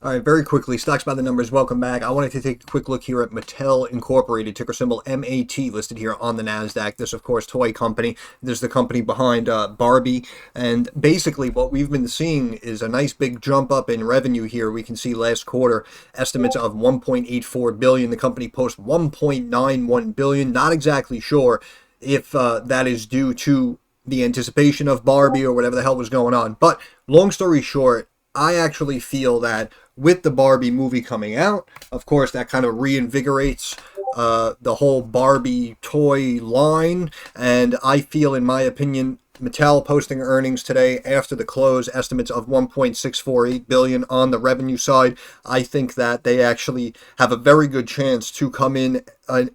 All right, very quickly, stocks by the numbers. Welcome back. I wanted to take a quick look here at Mattel Incorporated, ticker symbol MAT, listed here on the Nasdaq. This, of course, toy company. This is the company behind Barbie, and basically what we've been seeing is a nice big jump up in revenue here. We can see last quarter estimates of 1.84 billion. The company posts 1.91 billion. Not exactly sure if that is due to the anticipation of Barbie or whatever the hell was going on. But long story short, I actually feel that with the Barbie movie coming out, of course, that kind of reinvigorates the whole Barbie toy line. And I feel, in my opinion, Mattel posting earnings today after the close, estimates of 1.648 billion on the revenue side. I think that they actually have a very good chance to come in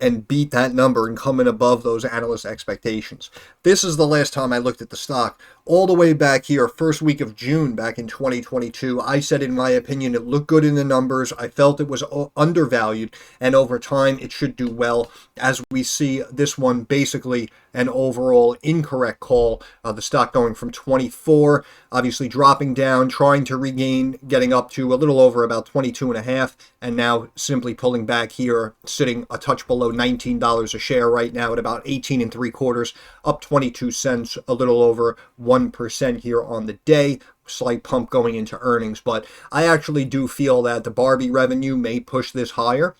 and beat that number and come in above those analyst expectations. This is the last time I looked at the stock. All the way back here, first week of June back in 2022, I said, in my opinion, it looked good in the numbers. I felt it was undervalued, and over time it should do well. As we see this one, basically an overall incorrect call. The stock going from 24, obviously dropping down, trying to regain, getting up to a little over about 22 and a half, and now simply pulling back here, sitting a touch below $19 a share right now at about 18 and three quarters, up 22 cents, a little over 1% here on the day. Slight pump going into earnings, but I actually do feel that the Barbie revenue may push this higher.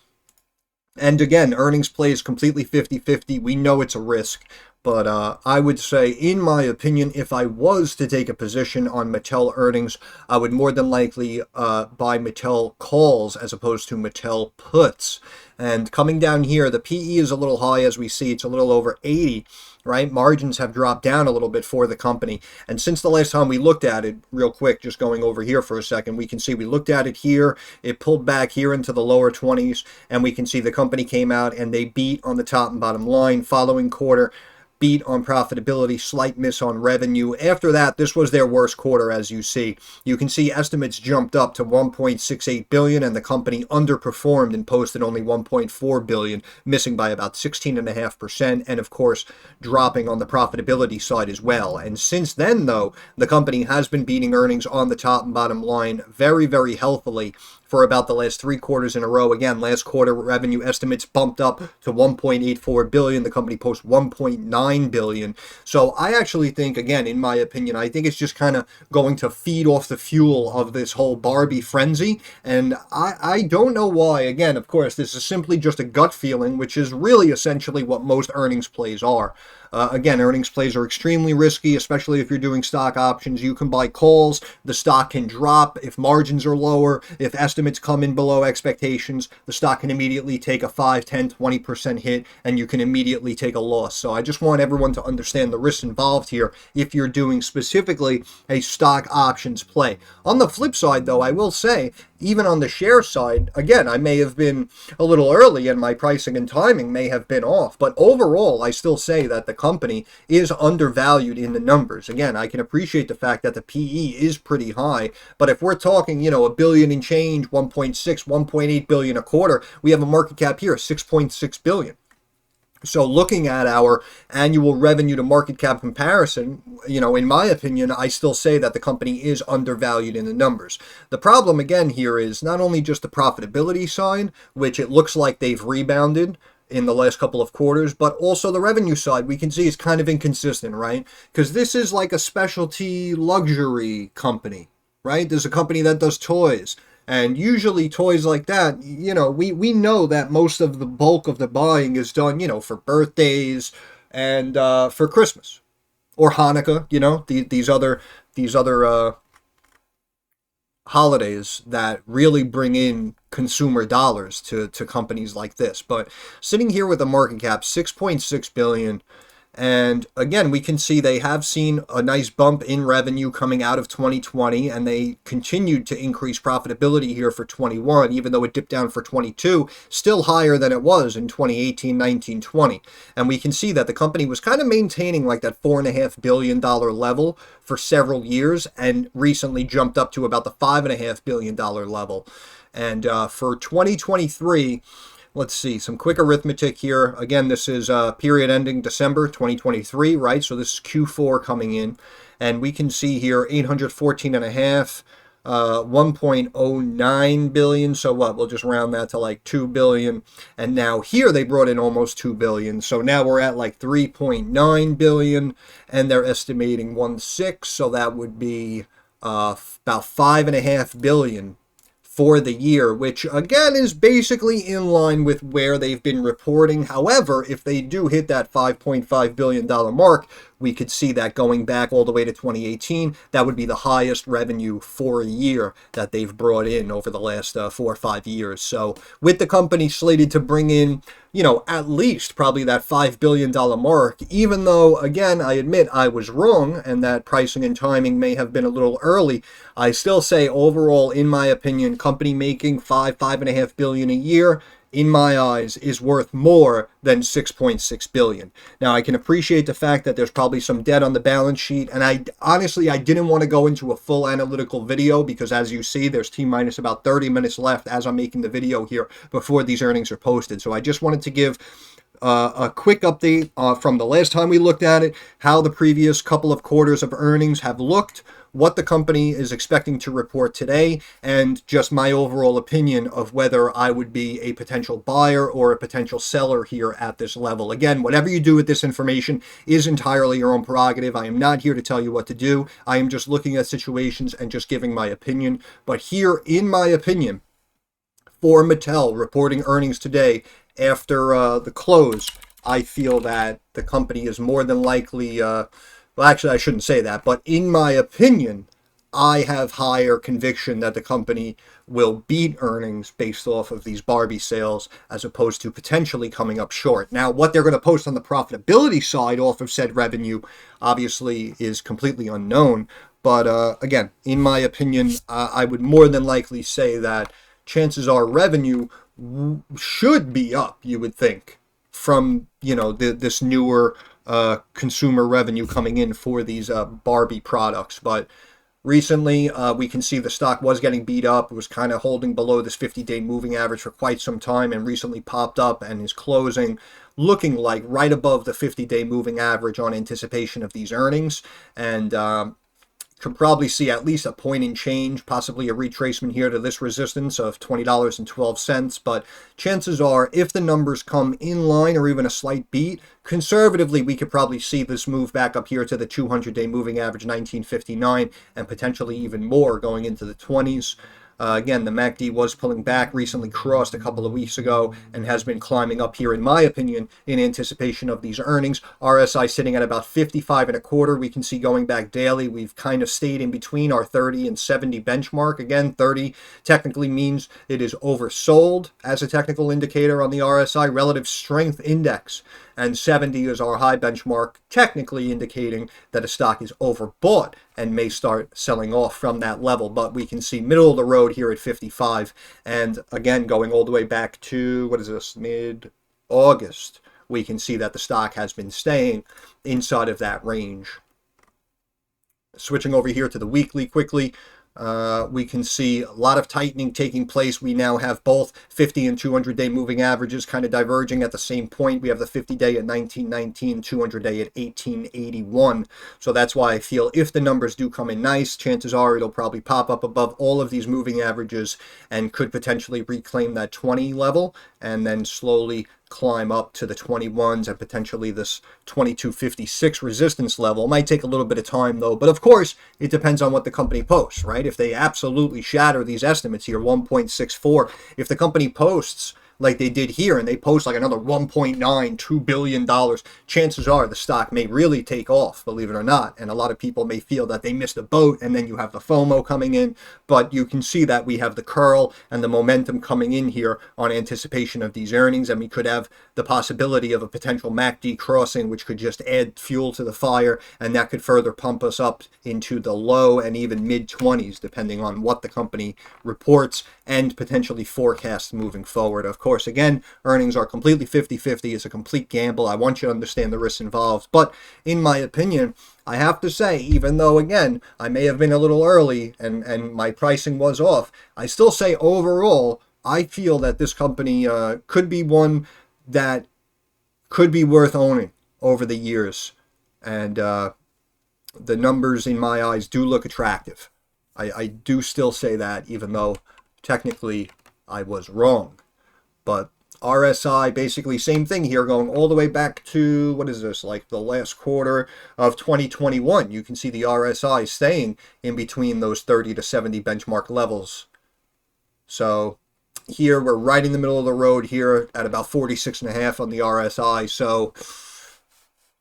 And again, earnings plays completely 50-50. We know it's a risk, but I would say, in my opinion, if I was to take a position on Mattel earnings, I would more than likely buy Mattel calls as opposed to Mattel puts. And coming down here, the PE is a little high, as we see. It's a little over 80, right? Margins have dropped down a little bit for the company. And since the last time we looked at it, real quick, just going over here for a second, we can see we looked at it here. It pulled back here into the lower 20s, and we can see the company came out and they beat on the top and bottom line. Following quarter, beat on profitability, slight miss on revenue. After that, this was their worst quarter, as you see. You can see estimates jumped up to 1.68 billion, and the company underperformed and posted only 1.4 billion, missing by about 16.5%, and of course, dropping on the profitability side as well. And since then, though, the company has been beating earnings on the top and bottom line very, very healthily for about the last three quarters in a row. Again, last quarter revenue estimates bumped up to 1.84 billion. The company posts 1.9 billion. So I actually think, again, in my opinion, I think it's just kind of going to feed off the fuel of this whole Barbie frenzy. And I don't know why. Again, of course, this is simply just a gut feeling, which is really essentially what most earnings plays are. Again, earnings plays are extremely risky, especially if you're doing stock options. You can buy calls. The stock can drop if margins are lower. If estimates come in below expectations, the stock can immediately take a 5, 10, 20% hit, and you can immediately take a loss. So I just want everyone to understand the risks involved here if you're doing specifically a stock options play. On the flip side, though, I will say, even on the share side, again, I may have been a little early and my pricing and timing may have been off, but overall, I still say that the company is undervalued in the numbers. Again, I can appreciate the fact that the PE is pretty high, but if we're talking, a billion and change, 1.6, 1.8 billion a quarter, we have a market cap here of 6.6 billion. So looking at our annual revenue to market cap comparison, in my opinion, I still say that the company is undervalued in the numbers. The problem again here is not only just the profitability side, which it looks like they've rebounded in the last couple of quarters, but also the revenue side we can see is kind of inconsistent, right? Because this is like a specialty luxury company, right? There's a company that does toys. And usually toys like that, we know that most of the bulk of the buying is done, for birthdays and for Christmas or Hanukkah, these other holidays that really bring in consumer dollars to companies like this. But sitting here with a market cap 6.6 billion. And again, we can see they have seen a nice bump in revenue coming out of 2020, and they continued to increase profitability here for 21, even though it dipped down for 22, still higher than it was in 2018, 19, 20. And we can see that the company was kind of maintaining like that $4.5 billion level for several years, and recently jumped up to about the $5.5 billion level. And for 2023, let's see, some quick arithmetic here. Again, this is period ending December 2023, right? So this is Q4 coming in. And we can see here 814.5 1.09 billion. So what? We'll just round that to like 2 billion. And now here they brought in almost 2 billion. So now we're at like 3.9 billion, and they're estimating 1.6. So that would be about 5.5 billion for the year, which again is basically in line with where they've been reporting. However, if they do hit that $5.5 billion mark, we could see that going back all the way to 2018. That would be the highest revenue for a year that they've brought in over the last 4 or 5 years. So with the company slated to bring in, at least probably that $5 billion mark, even though, again, I admit I was wrong and that pricing and timing may have been a little early, I still say overall, in my opinion, company making $5.5 billion a year, in my eyes, is worth more than 6.6 billion. Now, I can appreciate the fact that there's probably some debt on the balance sheet, and I didn't want to go into a full analytical video because, as you see, there's T-minus about 30 minutes left as I'm making the video here before these earnings are posted. So I just wanted to give a quick update from the last time we looked at it, how the previous couple of quarters of earnings have looked, what the company is expecting to report today, and just my overall opinion of whether I would be a potential buyer or a potential seller here at this level. Again, whatever you do with this information is entirely your own prerogative. I am not here to tell you what to do. I am just looking at situations and just giving my opinion. But here, in my opinion, for Mattel reporting earnings today after the close, I feel that the company is more than likely, well, actually, I shouldn't say that, but in my opinion, I have higher conviction that the company will beat earnings based off of these Barbie sales as opposed to potentially coming up short. Now, what they're going to post on the profitability side off of said revenue obviously is completely unknown. But again, in my opinion, I would more than likely say that chances are revenue should be up, you would think, from this newer consumer revenue coming in for these Barbie products. But recently, we can see the stock was getting beat up. It was kind of holding below this 50-day moving average for quite some time, and recently popped up and is closing looking like right above the 50-day moving average on anticipation of these earnings. And could probably see at least a point in change, possibly a retracement here to this resistance of $20.12. But chances are, if the numbers come in line or even a slight beat, conservatively, we could probably see this move back up here to the 200-day moving average 1959 and potentially even more going into the 20s. Again, the MACD was pulling back, recently crossed a couple of weeks ago, and has been climbing up here, in my opinion, in anticipation of these earnings. RSI sitting at about 55 and a quarter. We can see going back daily, we've kind of stayed in between our 30 and 70 benchmark. Again, 30 technically means it is oversold as a technical indicator on the RSI relative strength index. And 70 is our high benchmark, technically indicating that a stock is overbought and may start selling off from that level. But we can see middle of the road here at 55. And again, going all the way back to, what is this, mid-August, we can see that the stock has been staying inside of that range. Switching over here to the weekly quickly. We can see a lot of tightening taking place. We now have both 50 and 200-day moving averages kind of diverging at the same point. We have the 50-day at 1919, 200-day at 1881. So that's why I feel if the numbers do come in nice, chances are it'll probably pop up above all of these moving averages and could potentially reclaim that 20 level and then slowly climb up to the 21s and potentially this 2256 resistance level. It might take a little bit of time though, but of course it depends on what the company posts, right? If they absolutely shatter these estimates here, 1.64, if the company posts like they did here and they post like another $1.92 billion, chances are the stock may really take off, believe it or not. And a lot of people may feel that they missed a boat, and then you have the FOMO coming in. But you can see that we have the curl and the momentum coming in here on anticipation of these earnings, and we could have the possibility of a potential MACD crossing, which could just add fuel to the fire, and that could further pump us up into the low and even mid-20s, depending on what the company reports and potentially forecasts moving forward. Of course, again, earnings are completely 50-50. It's a complete gamble. I want you to understand the risks involved. But in my opinion, I have to say, even though, again, I may have been a little early and my pricing was off, I still say overall, I feel that this company could be one that could be worth owning over the years. And the numbers, in my eyes, do look attractive. I do still say that, even though technically I was wrong. But RSI, basically same thing here, going all the way back to, what is this, like the last quarter of 2021. You can see the RSI staying in between those 30 to 70 benchmark levels. So here we're right in the middle of the road here at about 46.5 on the RSI. So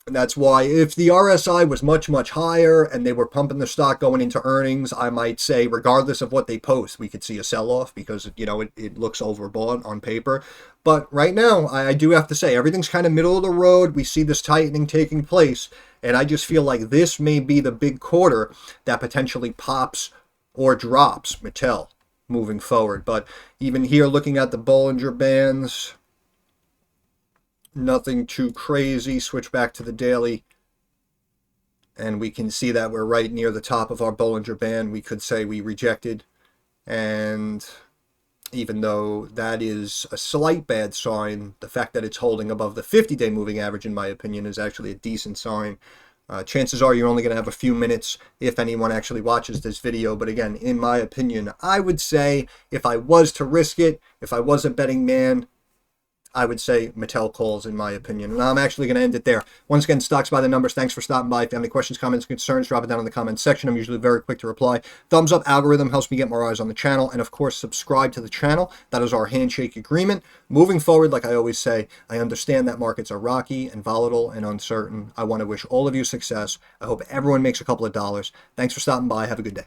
that's why if the RSI was much, much higher and they were pumping the stock going into earnings, I might say, regardless of what they post, we could see a sell-off because, you know, it looks overbought on paper. But right now, I do have to say, everything's kind of middle of the road. We see this tightening taking place, and I just feel like this may be the big quarter that potentially pops or drops Mattel moving forward. But even here, looking at the Bollinger Bands, nothing too crazy. Switch back to the daily, and we can see that we're right near the top of our Bollinger Band. We could say we rejected, and even though that is a slight bad sign, the fact that it's holding above the 50-day moving average, in my opinion, is actually a decent sign. Chances are you're only going to have a few minutes if anyone actually watches this video. But again, in my opinion, I would say if I was to risk it, if I was a betting man, I would say Mattel calls, in my opinion. And I'm actually going to end it there. Once again, Stocks by the Numbers. Thanks for stopping by. If you have any questions, comments, concerns, drop it down in the comments section. I'm usually very quick to reply. Thumbs up algorithm helps me get more eyes on the channel. And of course, subscribe to the channel. That is our handshake agreement. Moving forward, like I always say, I understand that markets are rocky and volatile and uncertain. I want to wish all of you success. I hope everyone makes a couple of dollars. Thanks for stopping by. Have a good day.